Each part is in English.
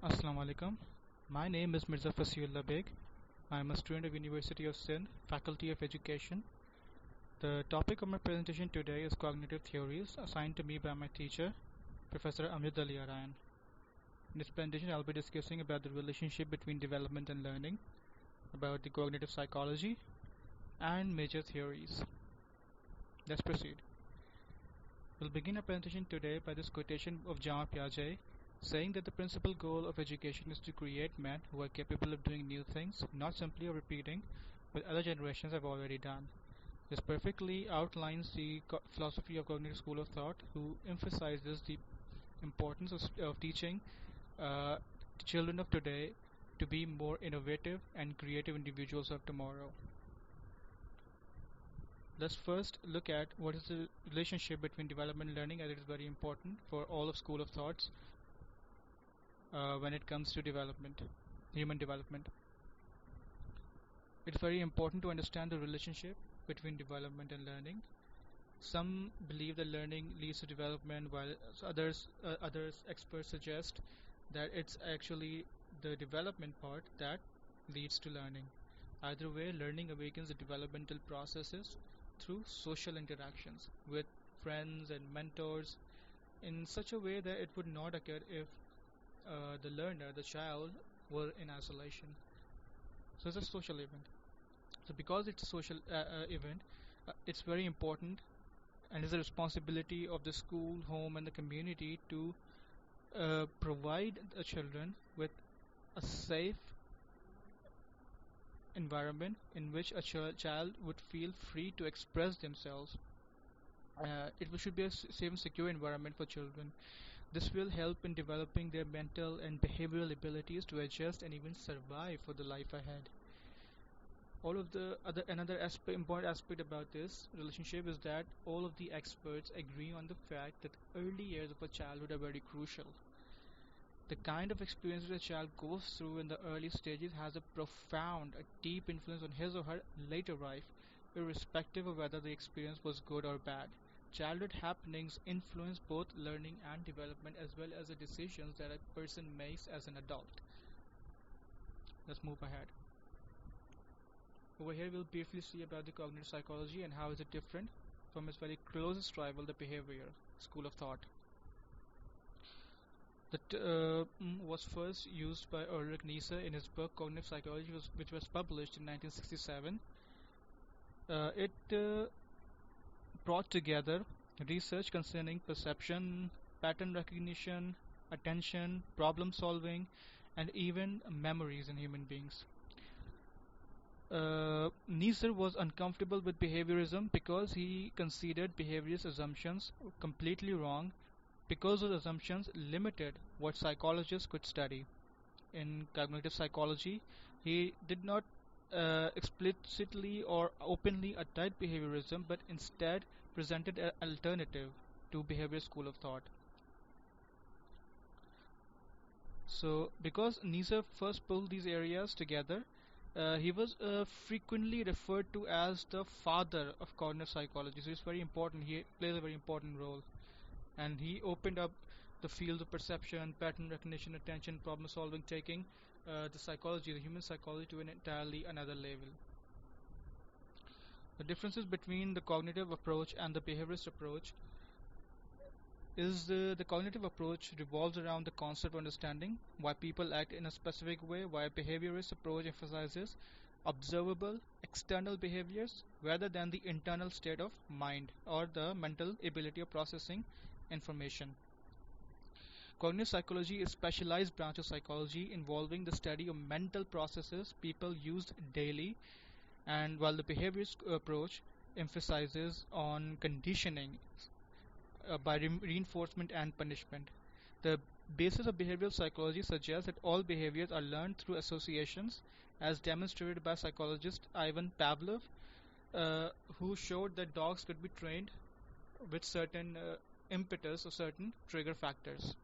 Assalamu alaikum. My name is Mirza Fasiullah Beg. I am a student of University of Sindh, Faculty of Education. The topic of my presentation today is cognitive theories assigned to me by my teacher, Professor Amjad Ali Arayan. In this presentation, I'll be discussing about the relationship between development and learning, about the cognitive psychology, and major theories. Let's proceed. We'll begin our presentation today by this quotation of Jean Piaget, saying that the principal goal of education is to create men who are capable of doing new things, not simply of repeating what other generations have already done. This perfectly outlines the philosophy of cognitive school of thought, who emphasizes the importance of teaching uh, children of today to be more innovative and creative individuals of tomorrow. Let's first look at what is the relationship between development and learning, as it is very important for all of school of thoughts when it comes to development, human development. It's very important to understand the relationship between development and learning. Some believe that learning leads to development, while others experts suggest that it's actually the development part that leads to learning. Either way, learning awakens the developmental processes through social interactions with friends and mentors in such a way that it would not occur if the learner, the child, were in isolation. So it's a social event. So because it's a social event, it's very important and is a responsibility of the school, home, and the community to provide the children with a safe environment in which a child would feel free to express themselves. It should be a safe and secure environment for children. This will help in developing their mental and behavioral abilities to adjust and even survive for the life ahead. All of the another important aspect about this relationship is that all of the experts agree on the fact that early years of a childhood are very crucial. The kind of experiences a child goes through in the early stages has a profound, a deep influence on his or her later life, irrespective of whether the experience was good or bad. Childhood happenings influence both learning and development, as well as the decisions that a person makes as an adult. Let's move ahead. Over here we'll briefly see about the cognitive psychology and how is it different from its very closest rival, the behavior school of thought. That was first used by Ulrich Nieser in his book Cognitive Psychology, which was published in 1967. It brought together research concerning perception, pattern recognition, attention, problem solving, and even memories in human beings. Nieser was uncomfortable with behaviorism because he considered behaviorist assumptions completely wrong, because those assumptions limited what psychologists could study. In cognitive psychology, he did not explicitly or openly attack behaviorism, but instead presented an alternative to behavior school of thought. So, because Nieser first pulled these areas together, he was frequently referred to as the father of cognitive psychology. So it's very important. He plays a very important role, and he opened up the fields of perception, pattern recognition, attention, problem solving, taking the human psychology, to an entirely another level. The differences between the cognitive approach and the behaviorist approach is the cognitive approach revolves around the concept of understanding why people act in a specific way, while behaviorist approach emphasizes observable external behaviors rather than the internal state of mind or the mental ability of processing information. Cognitive psychology is a specialized branch of psychology involving the study of mental processes people use daily, and while the behaviorist approach emphasizes on conditioning by reinforcement and punishment. The basis of behavioral psychology suggests that all behaviors are learned through associations, as demonstrated by psychologist Ivan Pavlov, who showed that dogs could be trained with certain impetus or certain trigger factors.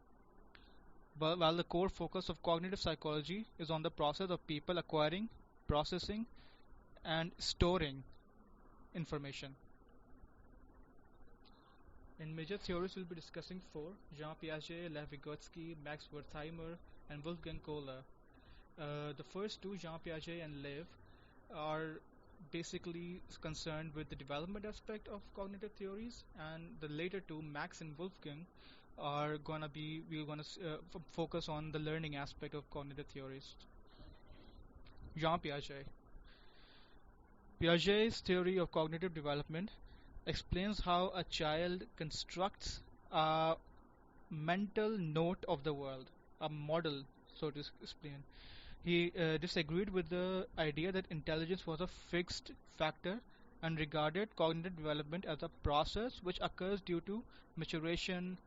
While the core focus of cognitive psychology is on the process of people acquiring, processing, and storing information. In major theories, we'll be discussing four: Jean Piaget, Lev Vygotsky, Max Wertheimer, and Wolfgang Kohler. The first two, Jean Piaget and Lev, are basically concerned with the development aspect of cognitive theories, and the later two, Max and Wolfgang, are gonna be we're gonna focus on the learning aspect of cognitive theories. Jean Piaget. Piaget's theory of cognitive development explains how a child constructs a mental note of the world, a model, so to explain. He disagreed with the idea that intelligence was a fixed factor and regarded cognitive development as a process which occurs due to maturation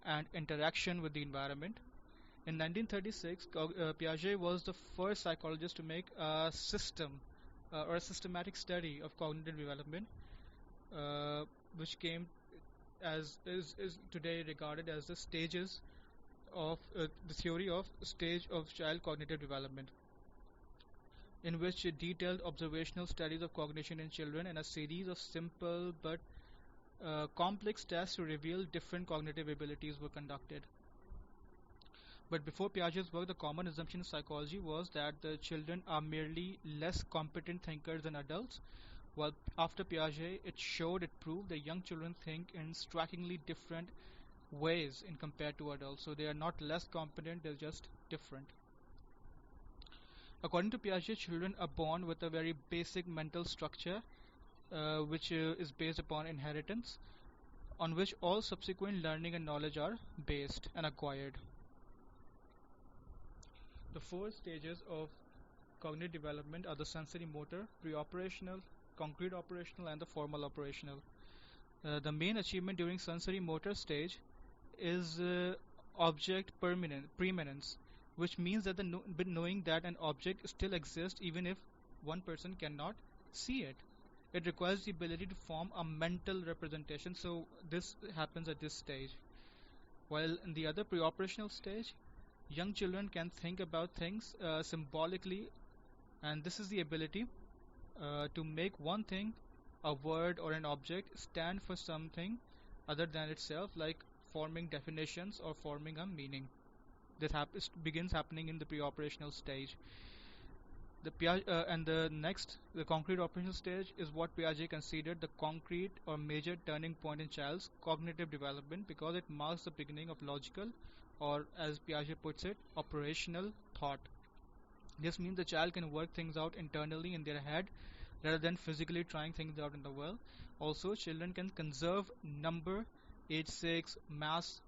and interaction with the environment. In 1936, Piaget was the first psychologist to make a system or a systematic study of cognitive development, uh, which came as is today regarded as the stages of the theory of stage of child cognitive development, in which detailed observational studies of cognition in children and a series of simple but complex tests to reveal different cognitive abilities were conducted. But before Piaget's work, the common assumption in psychology was that the children are merely less competent thinkers than adults, while after Piaget, it proved that young children think in strikingly different ways in compared to adults. So they are not less competent, they're just different. According to Piaget, children are born with a very basic mental structure, which is based upon inheritance, on which all subsequent learning and knowledge are based and acquired. The four stages of cognitive development are the sensory motor, pre-operational, concrete operational, and the formal operational. The main achievement during sensory motor stage is object preeminence, which means that knowing that an object still exists even if one person cannot see it. It requires the ability to form a mental representation, so this happens at this stage. While in the other pre-operational stage, young children can think about things symbolically, and this is the ability to make one thing, a word or an object, stand for something other than itself, like forming definitions or forming a meaning. This begins happening in the pre-operational stage. And the next, the concrete operational stage, is what Piaget considered the concrete or major turning point in child's cognitive development because it marks the beginning of logical, or as Piaget puts it, operational thought. This means the child can work things out internally in their head rather than physically trying things out in the world. Also, children can conserve number age 6, mass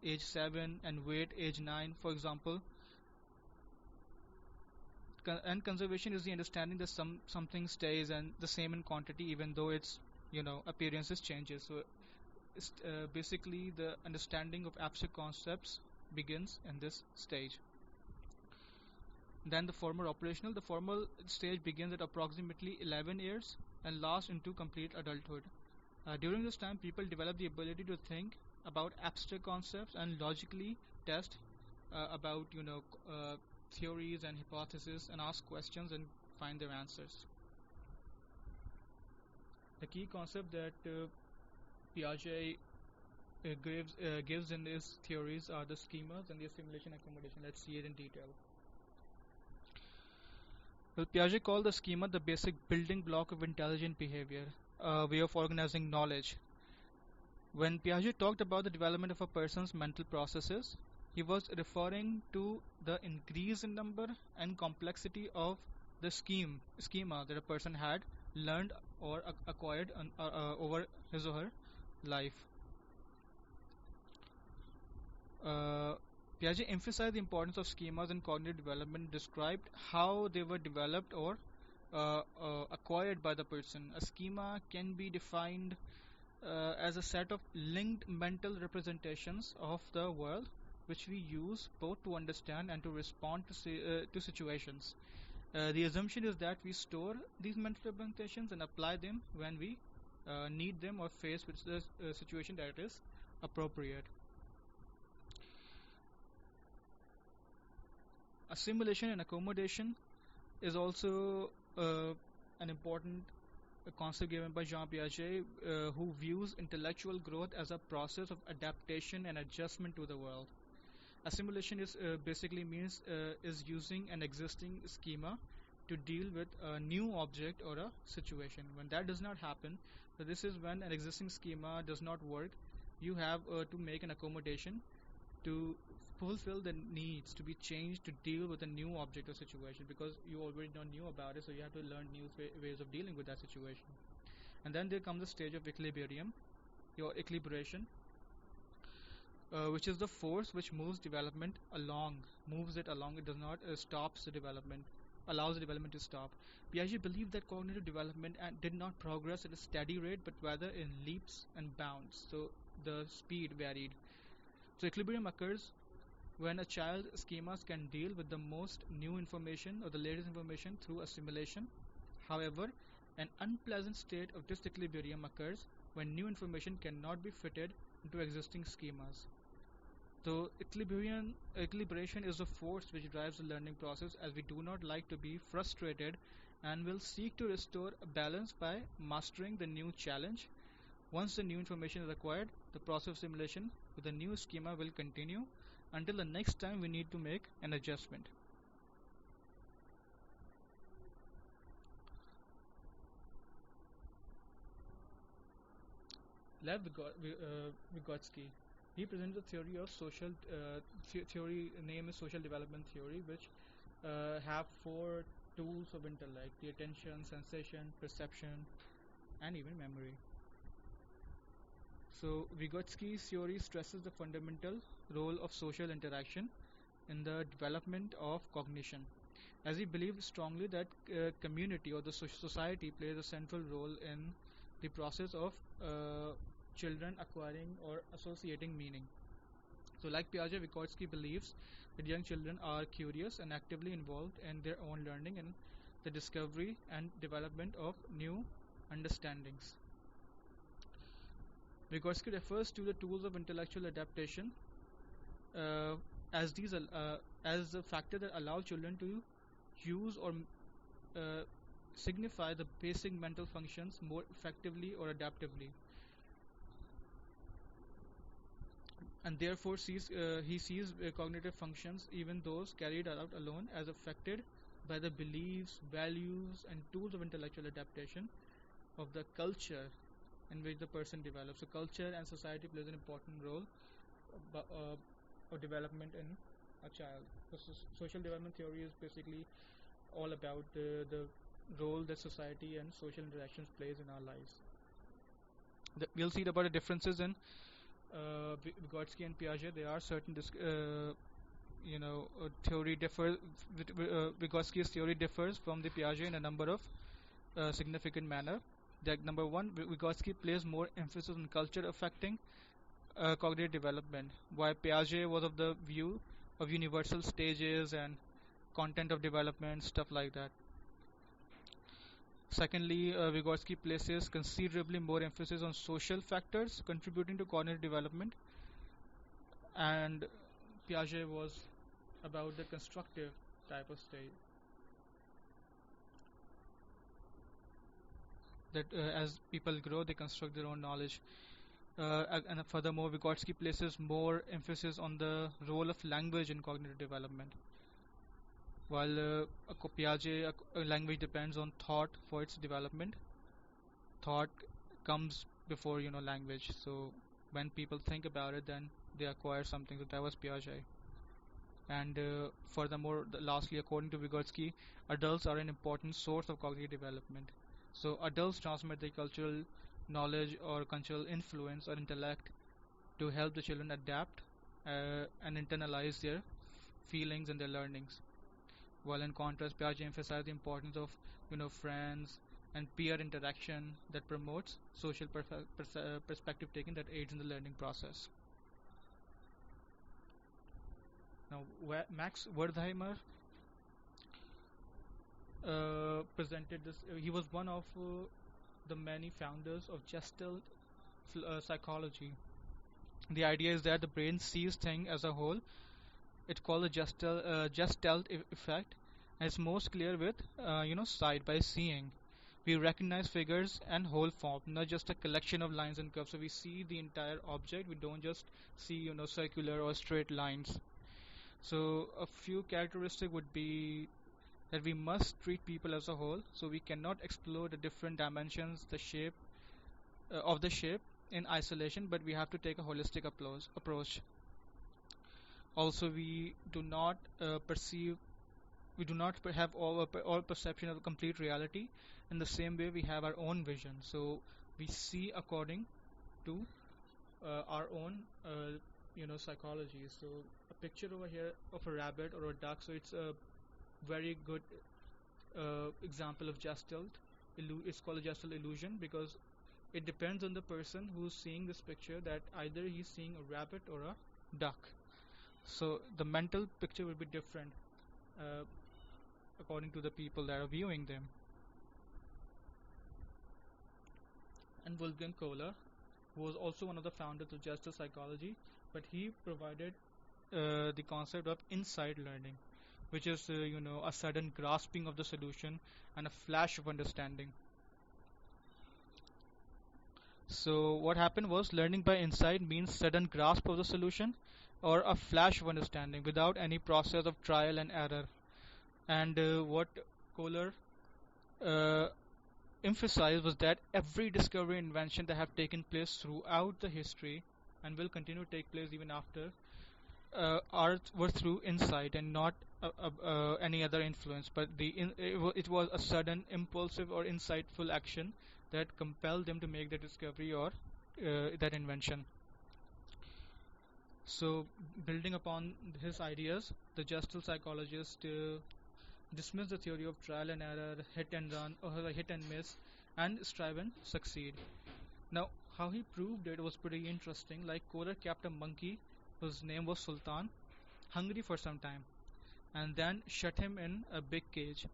age 7, and weight age 9, for example. And conservation is the understanding that something stays and the same in quantity even though its appearances changes. So basically the understanding of abstract concepts begins in this stage. Then the formal stage begins at approximately 11 years and lasts into complete adulthood. During this time, people develop the ability to think about abstract concepts and logically test about theories and hypotheses and ask questions and find their answers. The key concept that Piaget gives in his theories are the schemas and the assimilation accommodation. Let's see it in detail. Well, Piaget called the schema the basic building block of intelligent behavior, a way of organizing knowledge. When Piaget talked about the development of a person's mental processes, he was referring to the increase in number and complexity of the schema that a person had learned or acquired over his or her life. Piaget emphasized the importance of schemas in cognitive development, described how they were developed or acquired by the person. A schema can be defined as a set of linked mental representations of the world which we use both to understand and to respond to situations. The assumption is that we store these mental representations and apply them when we need them or face with the situation that is appropriate. Assimilation and accommodation is also an important a concept given by Jean Piaget, who views intellectual growth as a process of adaptation and adjustment to the world. Assimilation is basically means is using an existing schema to deal with a new object or a situation. When that does not happen, so this is when an existing schema does not work. You have to make an accommodation to fulfill the needs to be changed to deal with a new object or situation, because you already don't knew about it, so you have to learn new ways of dealing with that situation. And then there comes the stage of equilibrium, your equilibration, which is the force which moves development along, moves it along. It does not stops the development, allows the development to stop. Piaget believed that cognitive development did not progress at a steady rate, but rather in leaps and bounds. So the speed varied. So equilibrium occurs when a child schemas can deal with the most new information or the latest information through assimilation. However, an unpleasant state of disequilibrium occurs when new information cannot be fitted into existing schemas. So equilibration is the force which drives the learning process, as we do not like to be frustrated and will seek to restore a balance by mastering the new challenge. Once the new information is acquired, the process of simulation with the new schema will continue until the next time we need to make an adjustment. Lev Vygotsky, he presents a theory of social theory name is social development theory, which have four tools of intellect: the attention, sensation, perception, and even memory. So Vygotsky's theory stresses the fundamental role of social interaction in the development of cognition, as he believed strongly that community or the society plays a central role in the process of children acquiring or associating meaning. So like Piaget, Vygotsky believes that young children are curious and actively involved in their own learning and the discovery and development of new understandings. Vygotsky refers to the tools of intellectual adaptation uh, as these as a factor that allow children to use or signify the basic mental functions more effectively or adaptively, and therefore he sees cognitive functions, even those carried out alone, as affected by the beliefs, values, and tools of intellectual adaptation of the culture in which the person develops. So culture and society plays an important role of development in a child. So social development theory is basically all about the role that society and social interactions plays in our lives. We'll see about the differences in Vygotsky and Piaget. There are certain theory differs. Vygotsky's theory differs from the Piaget in a number of significant manner. That number one, Vygotsky places more emphasis on culture affecting cognitive development, while Piaget was of the view of universal stages and content of development, stuff like that. Secondly, Vygotsky places considerably more emphasis on social factors contributing to cognitive development, and Piaget was about the constructive type of state. That as people grow, they construct their own knowledge. And furthermore, Vygotsky places more emphasis on the role of language in cognitive development, while Piaget, language depends on thought for its development. Thought comes before language. So when people think about it, then they acquire something. So that was Piaget. And furthermore, lastly, according to Vygotsky, adults are an important source of cognitive development. So adults transmit their cultural knowledge or cultural influence or intellect to help the children adapt and internalize their feelings and their learnings. While in contrast, Piaget emphasized the importance of friends and peer interaction that promotes social perspective taking that aids in the learning process. Now, Max Wertheimer presented this. He was one of the many founders of Gestalt psychology. The idea is that the brain sees things as a whole. It's called the Gestalt effect, and it's most clear with sight, by seeing. We recognize figures and whole form, not just a collection of lines and curves. So we see the entire object. We don't just see, circular or straight lines. So a few characteristics would be that we must treat people as a whole. So we cannot explore the different dimensions, the shape of the shape in isolation, but we have to take a holistic approach. Also, we do not have all perception of complete reality. In the same way, we have our own vision. So we see according to our own, psychology. So a picture over here of a rabbit or a duck. So it's a very good example of gestalt. It's called a gestalt illusion because it depends on the person who's seeing this picture that either he's seeing a rabbit or a duck. So the mental picture will be different uh, according to the people that are viewing them. And Wolfgang Kohler, who was also one of the founders of Gestalt psychology, but he provided the concept of insight learning, which is a sudden grasping of the solution and a flash of understanding. So what happened was learning by insight means sudden grasp of the solution or a flash of understanding without any process of trial and error. And what Kohler uh, emphasized was that every discovery and invention that have taken place throughout the history and will continue to take place even after were through insight and not any other influence, but it was a sudden, impulsive, or insightful action that compelled them to make the discovery or that invention. So, building upon his ideas, the Gestalt psychologist dismissed the theory of trial and error, hit and run, or hit and miss, and strive and succeed. Now, how he proved it was pretty interesting. Like Kohler kept a monkey whose name was Sultan hungry for some time and then shut him in a big cage.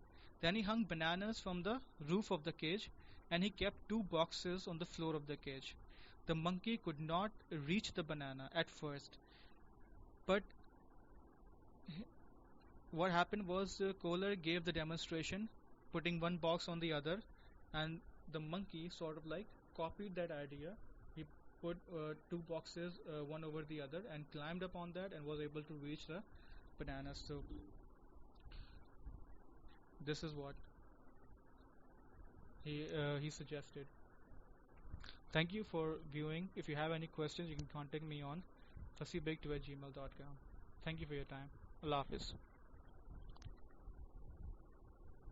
Then he hung bananas from the roof of the cage and he kept two boxes on the floor of the cage. The monkey could not reach the banana at first, but what happened was Kohler gave the demonstration, putting one box on the other, and the monkey sort of like copied that idea. He put two boxes one over the other and climbed up on that and was able to reach the bananas. So this is what he suggested. Thank you for viewing. If you have any questions, you can contact me on fasibig@gmail.com. Thank you for your time. Allah Hafiz.